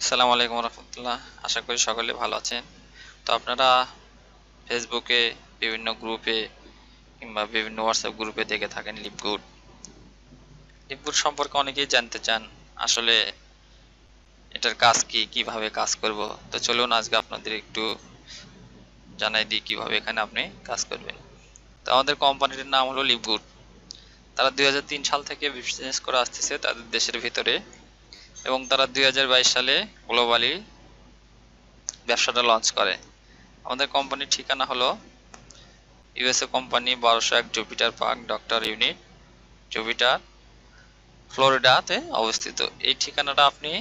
আসসালামু আলাইকুম রহমতুল্লাহ। আশা করি সকলে ভালো আছেন। তো আপনারা ফেসবুকে বিভিন্ন গ্রুপে কিংবা বিভিন্ন হোয়াটসঅ্যাপ গ্রুপে দেখে থাকেন লিপগুড। লিপগুড সম্পর্কে অনেকেই জানতে চান আসলে এটার কাজ কি, কিভাবে কাজ করব। তো চলুন আজকে আপনাদের একটু জানাই দিই কিভাবে এখানে আপনি কাজ করবেন। তো আমাদের কোম্পানিটির নাম হলো লিপগুড। তারা 2003 সাল থেকে বিজনেস করে আসতেছে তাদের দেশের ভিতরে, এবং তারা 2022 সালে গ্লোবালি ব্যবসাটা লঞ্চ করে। আমাদের কোম্পানির ঠিকানা হলো USA company 1201 Jupiter Park doctor unit, Jupiter, ফ্লোরিডাতে অবস্থিত। এই ঠিকানাটা আপনি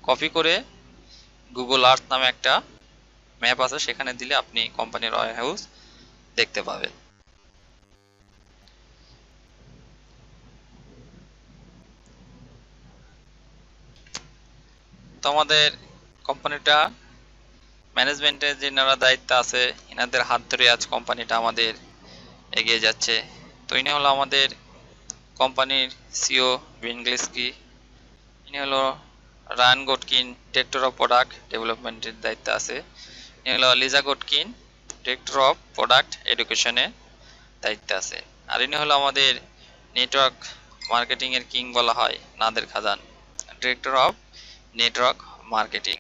কপি করে গুগল আর্থ নামে একটা ম্যাপ আছে, সেখানে দিলে আপনি কোম্পানির ওয়্যার হাউস দেখতে পাবেন। তো আমাদের কোম্পানিটা ম্যানেজমেন্টের যেনারা দায়িত্ব আছে, এনাদের হাত ধরে আজ কোম্পানিটা আমাদের এগিয়ে যাচ্ছে। তো ইনি হলো আমাদের কোম্পানির সিও ভিনগ্লিস্কি। ইনি হলো রায়ান গটকিন, ডিরেক্টর অফ প্রোডাক্ট ডেভেলপমেন্টের দায়িত্ব আছে। ইনি হলো লিজা গটকিন, ডিরেক্টর অফ প্রোডাক্ট এডুকেশনের দায়িত্ব আছে। আর ইনি হলো আমাদের নেটওয়ার্ক মার্কেটিং এর কিং বলা হয় Nader Khazan, director of network marketing.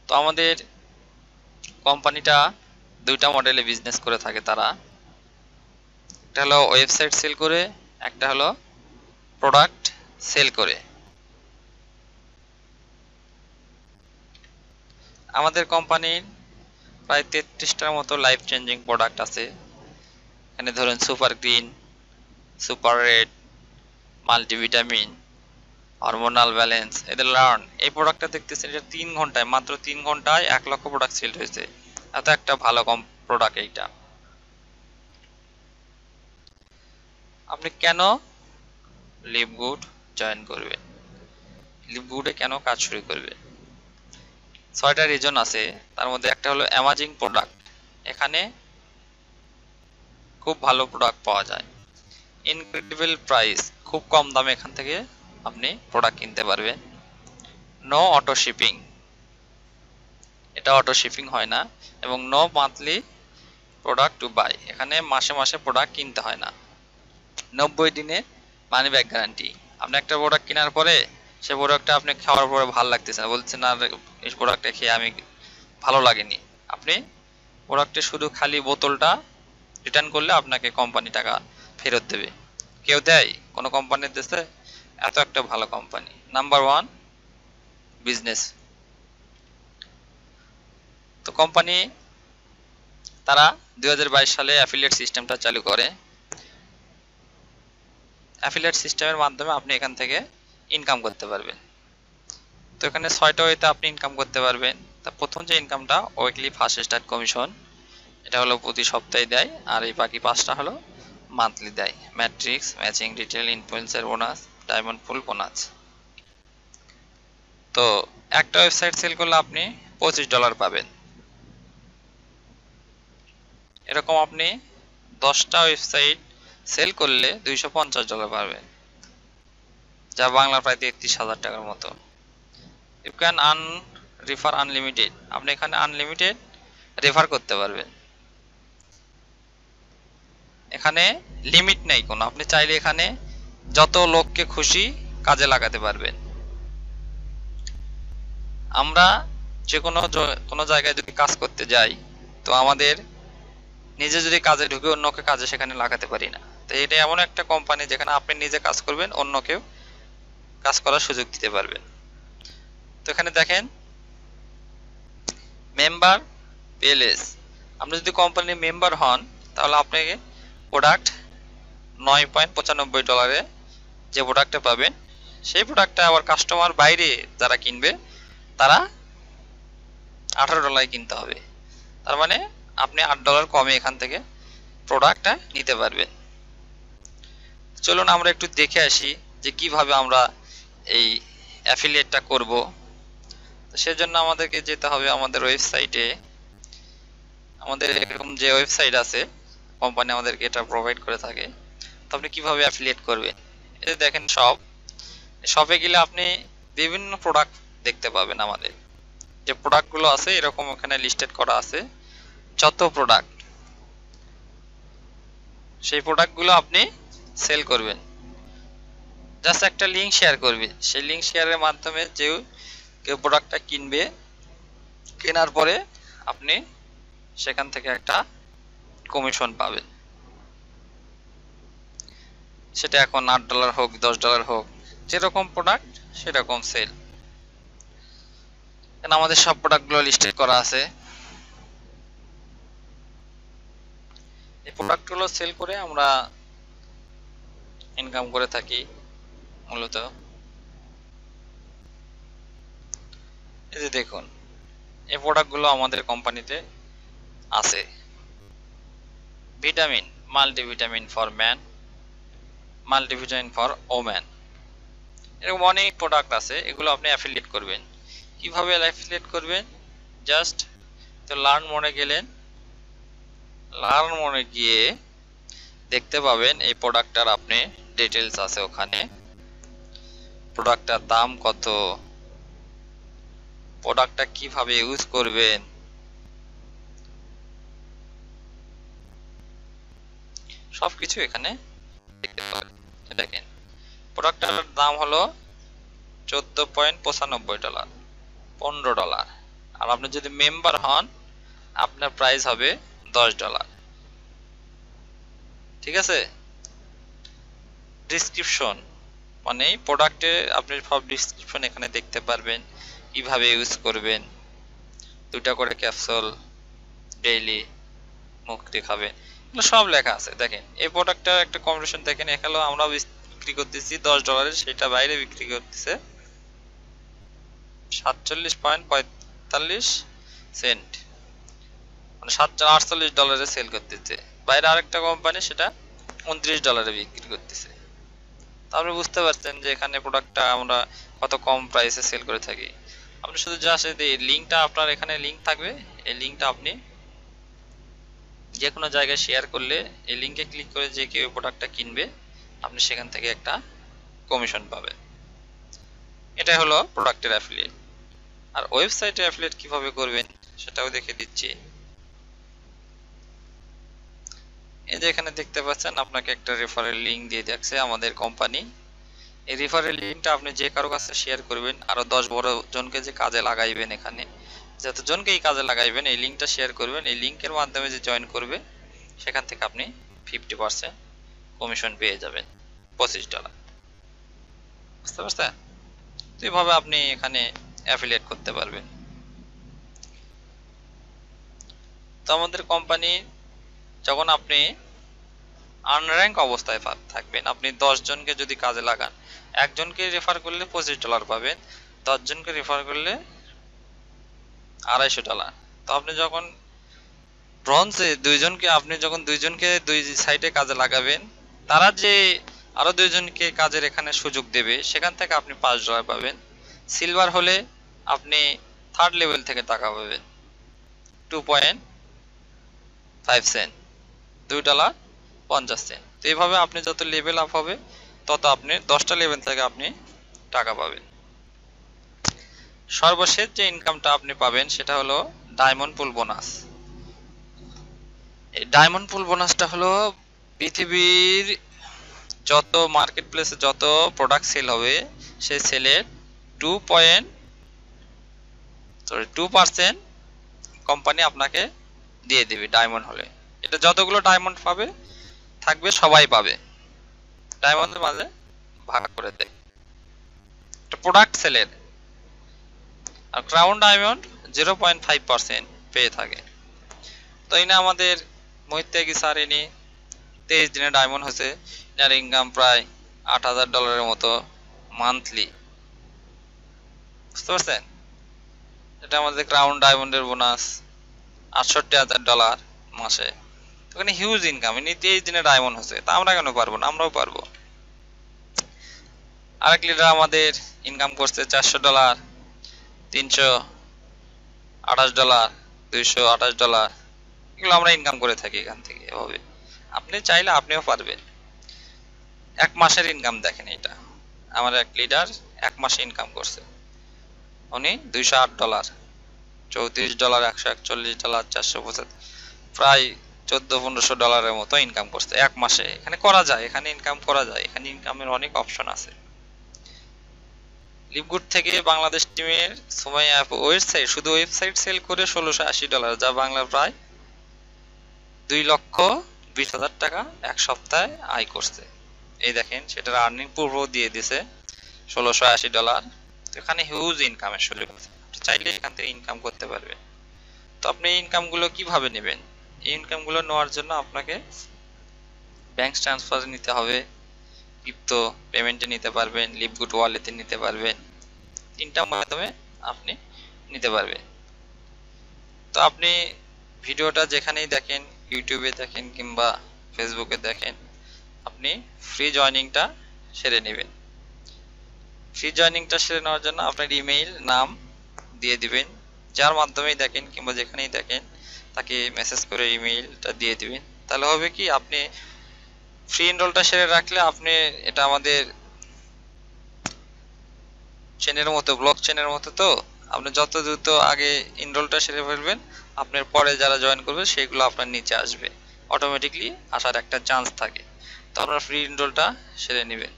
তো আমাদের কোম্পানিটা দুইটা মডেলে বিজনেস করে থাকে তারা। একটা হলো ওয়েবসাইট সেল করে, একটা হলো প্রোডাক্ট সেল করে। আমাদের কোম্পানির প্রায় 33টার মতো লাইফ চেঞ্জিং প্রোডাক্ট আছে। এখানে ধরুন super green, super red, multivitamin, hormonal balance, এদের লার্ন। এই প্রোডাক্টটা দেখতেছেন, এটা 3 ঘন্টায়, মাত্র 3 ঘন্টায় 1 লক্ষ প্রোডাক্ট সেল হয়েছে। এত একটা ভালো প্রোডাক্ট এইটা। আপনি কেন লিপগুড জয়েন করবেন, লিপগুডে কেন কাজ শুরু করবে? 6টা রিজন আছে। তার মধ্যে একটা হলো অ্যামাজিং প্রোডাক্ট। এখানে খুব ভালো প্রোডাক্ট পাওয়া যায়। ইনক্রেডিবল প্রাইস, খুব কম দামে এখান থেকে আপনি প্রোডাক্ট কিনতে পারবেন। নো অটো শিপিং, এটা অটো শিপিং হয় না। এবং no monthly product to buy, এখানে মাসে মাসে প্রোডাক্ট কিনতে হয় না। 90 দিনে মানি ব্যাক গ্যারান্টি। আপনি একটা প্রোডাক্ট কেনার পরে সে প্রোডাক্টটা আপনি খাওয়ার পরে ভালো লাগতেছে না, বলছেন আর এই প্রোডাক্টটা খেয়ে আমি ভালো লাগেনি, আপনি প্রোডাক্টে শুধু খালি বোতলটা রিটার্ন করলে আপনাকে কোম্পানি টাকা ফেরত দেবে। কেউ দেয়? কোনো কোম্পানির দেশে? এত একটা ভালো কোম্পানি, নাম্বার 1 বিজনেস। তো কোম্পানি তারা 2022 সালে অ্যাফিলিয়েট সিস্টেমটা চালু করে। অ্যাফিলিয়েট সিস্টেমের মাধ্যমে আপনি এখান থেকে ইনকাম করতে পারবেন। তো এখানে 6টা ওয়েতে আপনি ইনকাম করতে পারবেন। তা প্রথম যে ইনকামটা উইকলি ফার্স্ট স্টার্ট কমিশন, এটা হলো প্রতি সপ্তাহে দেয়। আর এই বাকি 5টা হলো মান্থলি দেয়। Matrix, matching, detail, influencer bonus, diamond full bonus. তো একটা ওয়েবসাইট সেল করলে আপনি $25 পাবেন। এরকম আপনি 10টা ওয়েবসাইট সেল করলে $250 পাবেন, যা বাংলা প্রায় 33,000 টাকার মতো। You can earn refer unlimited, আপনি এখানে আনলিমিটেড রেফার করতে পারবেন। এখানে লিমিট নেই কোনো, আপনি চাইলে এখানে যত লোককে খুশি কাজে লাগাতে পারবেন। আমরা যে কোনো জায়গায় যদি কাজ করতে যাই, তো আমাদের নিজে যদি কাজে ঢুকে অন্যকে কাজে সেখানে লাগাতে পারি না। তো এটা এমন একটা কোম্পানি যেখানে আপনি নিজে কাজ করবেন, অন্যকেও কাজ করার সুযোগ দিতে পারবেন। তো এখানে দেখেন মেম্বার পেলেস, আপনি যদি কোম্পানির মেম্বার হন তাহলে আপনাকে প্রোডাক্ট $9.95 যে প্রোডাক্টটা পাবেন, সেই প্রোডাক্টটা আবার কাস্টমার বাইরে যারা কিনবে তারা $18 কিনতে হবে। তার মানে আপনি $8 কমে এখান থেকে প্রোডাক্টটা নিতে পারবেন। চলুন আমরা একটু দেখে আসি যে কিভাবে আমরা এই অ্যাফিলিয়েটটা করব। তো সেজন্য আমাদেরকে যেতে হবে আমাদের ওয়েবসাইটে। আমাদের এরকম যে ওয়েবসাইট আছে, কোম্পানি আমাদেরকে এটা প্রোভাইড করে থাকে। তো আপনি কিভাবে অ্যাফিলিয়েট করবেন, এই দেখেন শপে গেলে আপনি বিভিন্ন প্রোডাক্ট দেখতে পাবেন আমাদের যে প্রোডাক্টগুলো আছে এরকম ওখানে লিস্টেড করা আছে যত প্রোডাক্ট, সেই প্রোডাক্টগুলো আপনি সেল করবেন। জাস্ট একটা লিংক শেয়ার করবে, সেই লিংক শেয়ারের মাধ্যমে কেউ প্রোডাক্টটা কিনবে, কেনার পরে আপনি সেখান থেকে একটা কমিশন পাবেন। সেটা এখন $8 হোক, $10 হোক, যেরকম প্রোডাক্ট সেরকম সেল। এখানে আমাদের সব প্রোডাক্টগুলো লিস্টেড করা আছে। এই প্রোডাক্টগুলো সেল করে আমরা ইনকাম করে থাকি মূলত। এই যে দেখুন, এই প্রোডাক্টগুলো আমাদের কোম্পানিতে আছে। Vitamin, multivitamin for man, multivitamin for woman, এরকম অনেক প্রোডাক্ট আছে। এগুলো আপনি অ্যাফিলিয়েট করবেন। কিভাবে অ্যাফিলিয়েট করবেন? জাস্ট তো লার্ন মোডে গেলেন, লার্ন মোডে গিয়ে দেখতে পাবেন এই প্রোডাক্টটার আপনি ডিটেলস আছে ওখানে, প্রোডাক্টটার দাম কত, প্রোডাক্টটা কিভাবে ইউজ করবেন, সবকিছু এখানে দেখতে পাবেন। দেখেন প্রোডাক্টটার দাম হলো $14.95, $15। আর আপনি যদি মেম্বার হন আপনার প্রাইস হবে $10। ঠিক আছে। ডিসক্রিপশন মানে প্রোডাক্টে আপনি সব ডিসক্রিপশন এখানে দেখতে পারবেন, কিভাবে ইউজ করবেন, 2টা করে ক্যাপসুল ডেইলি মুখে খাবেন, এগুলো সব লেখা আছে। দেখেন এই প্রোডাক্টটার একটা কম্পিটিশন দেখেন, এখানে আমরা বিক্রি করতেছি $10, সেটা বাইরে বিক্রি করতেছে 47.45 মানে $48 সেল করতেছে। বাইরে আরেকটা কোম্পানি সেটা $29 বিক্রি করতেছে। আপনি বুঝতে পারছেন যে এখানে প্রোডাক্টটা আমরা কত কম প্রাইসে সেল করে থাকি। আপনি শুধু জাস্ট এই লিংকটা, আপনার এখানে লিংক থাকবে, এই লিংকটা আপনি যে কোনো জায়গায় শেয়ার করলে এই লিংকে ক্লিক করে যে কেউ প্রোডাক্টটা কিনবে আপনি সেখান থেকে একটা কমিশন পাবেন। এটা হলো প্রোডাক্টের অ্যাফিলিয়েট। আর ওয়েবসাইটে অ্যাফিলিয়েট কিভাবে করবেন সেটাও দেখে দিচ্ছি। এই যে এখানে দেখতে পাচ্ছেন আপনাকে একটা রেফারেল লিংক দিয়ে দিচ্ছে আমাদের কোম্পানি। এই রেফারেল লিংকটা আপনি যে কারো কাছে শেয়ার করবেন, আরো 10-12 জনকে যে কাজে লাগাইবেন, এখানে যতজনকে এই কাজে লাগাইবেন এই লিংকটা শেয়ার করবেন, এই লিংকের মাধ্যমে যে জয়েন করবে সেখান থেকে আপনি 50% কমিশন পেয়ে যাবেন, $25। বুঝতে পারছেন? তো এইভাবে আপনি এখানে অ্যাফিলিয়েট করতে পারবেন। তো আমাদের কোম্পানি যখন আপনি আনর্যাঙ্ক অবস্থায় থাকবেন, আপনি 10 জনকে যদি কাজে লাগান, একজনকে রেফার করলে $25 পাবেন, 10 জনকে রেফার করলে $250। তো আপনি যখন ব্রোঞ্জে দুইজনকে দুই সাইডে কাজে লাগাবেন, তারা যে আরো 2 জনকে কাজের এখানে সুযোগ দেবে, সেখান থেকে আপনি $5 পাবেন। সিলভার হলে আপনি থার্ড লেভেল থেকে টাকা পাবেন 2.5 সেন্ট, $2.50। তো এইভাবে আপনি যত লেভেল আপ হবে তত আপনি 10টা লেভেল থেকে আপনি টাকা পাবেন। সর্বশেষ যে ইনকামটা আপনি পাবেন সেটা হলো ডায়মন্ড পুল বোনাস। এই ডায়মন্ড পুল বোনাসটা হলো পৃথিবীর যত মার্কেট প্লেসে যত প্রোডাক্ট সেল হবে সেই সেলের 2% কোম্পানি আপনাকে দিয়ে দেবে ডায়মন্ড হলে। এটা যতগুলো ডায়মন্ড থাকবে সবাই পাবে, ডায়মন্ডের মাঝে ভাগ করে দেয়। এটা প্রোডাক্ট সেলের। আর ক্রাউন ডায়মন্ড 0.5% পেয়ে থাকে। তো এই না আমাদের মোহিত ত্যাগী স্যার, ইনি 23 দিনে ডায়মন্ড হয়েছে, এর ইনকাম প্রায় $8,000 মতো মান্থলি। বুঝতে পারছেন? এটা আমাদের ক্রাউন ডায়মন্ডের বোনাস $68,000 মাসে। ওখানে হিউজ ইনকাম, ইনি 23 দিনে ডায়মন্ড হয়েছে, তা আমরা কেন পারবো না? আমরাও পারবো। আরেক লিডার আমাদের ইনকাম করছে $400, $328, $228, এগুলো আমরা ইনকাম করে থাকি এখান থেকে। এভাবে আপনি চাইলে আপনিও পারবেন। 1 মাসের ইনকাম দেখেন, এটা আমার এক লিডার 1 মাসে ইনকাম করছে উনি $208, $34, $141, 475, প্রায় $1400-1500 মতো ইনকাম করছে এক মাসে। এখানে করা যায়, এখানে ইনকাম করা যায়, এখানে ইনকামের অনেক অপশন আছে। লিভগুড থেকে বাংলাদেশ টিমের সুমাইয়া আপু ওয়েবসাইট, শুধু ওয়েবসাইট সেল করে $1680, যা বাংলা প্রায় 2,20,000 টাকা এক সপ্তাহে আয় করছে। এই দেখেন সেটার আর্নিং পূর্ব দিয়ে দিছে $1680। এখানে হিউজ ইনকামের সুযোগ আছে, আপনি চাইলে এখান থেকে ইনকাম করতে পারবেন। তো আপনি এই ইনকামগুলো কিভাবে নেবেন? এই ইনকামগুলো নেওয়ার জন্য আপনাকে ব্যাংক ট্রান্সফার নিতে হবে, ক্রিপ্টো পেমেন্টে নিতে পারবেন, লিভগুড ওয়ালেটে নিতে পারবেন, তিনটা মাধ্যমে আপনি নিতে পারবেন। তো আপনি ভিডিওটা যেখানেই দেখেন, ইউটিউবে দেখেন কিংবা ফেসবুকে দেখেন, আপনি ফ্রি জয়নিংটা সেরে নেবেন। ফ্রি জয়নিংটা সেরে নেওয়ার জন্য আপনার ইমেইল নাম দিয়ে দিবেন, যার মাধ্যমেই দেখেন কিংবা যেখানেই দেখেন তাকে মেসেজ করে ইমেইলটা দিয়ে দিবেন। তাহলে হবে কি, আপনি ফ্রি এনরোলটা সেরে রাখলে আপনি এটা আমাদের চেনের মতো, ব্লক চেনের মতো, তো আপনি যত দ্রুত আগে এনরোলটা সেরে ফেলবেন, আপনার পরে যারা জয়েন করবে সেগুলো আপনার নিচে আসবে, অটোমেটিকলি আসার একটা চান্স থাকে। তো আপনার ফ্রি এনরোলটা সেরে নেবেন।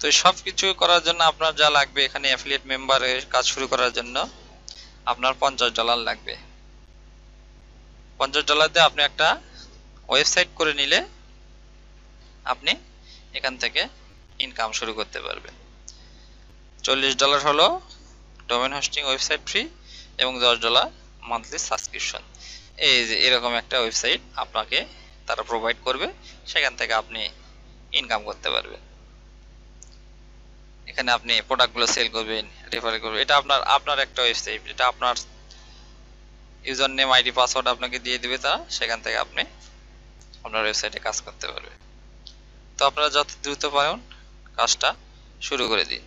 তো সব কিছু করার জন্য আপনার যা লাগবে, এখানে অ্যাফিলিয়েট মেম্বারের কাজ শুরু করার জন্য আপনার $50 লাগবে। $50 দিয়ে আপনি একটা ওয়েবসাইট করে নিলে আপনি এখান থেকে ইনকাম শুরু করতে পারবেন। $40 হলো ডোমেন হোস্টিং ওয়েবসাইট ফ্রি এবং $10 মান্থলি সাবস্ক্রিপশন। এই যে এরকম একটা ওয়েবসাইট আপনাকে তারা প্রোভাইড করবে, সেখান থেকে আপনি ইনকাম করতে পারবেন। এখানে আপনি প্রোডাক্টগুলো সেল করবেন, রেফার করবেন। এটা আপনার একটা ওয়েবসাইট, এটা আপনার ইউজার নেম আইডি পাসওয়ার্ড আপনাকে দিয়ে দিবে তারা, সেখান থেকে আপনি আপনার ওয়েবসাইটে কাজ করতে পারবেন। তো আপনারা যত দ্রুত পারেন কাজটা শুরু করে দিন।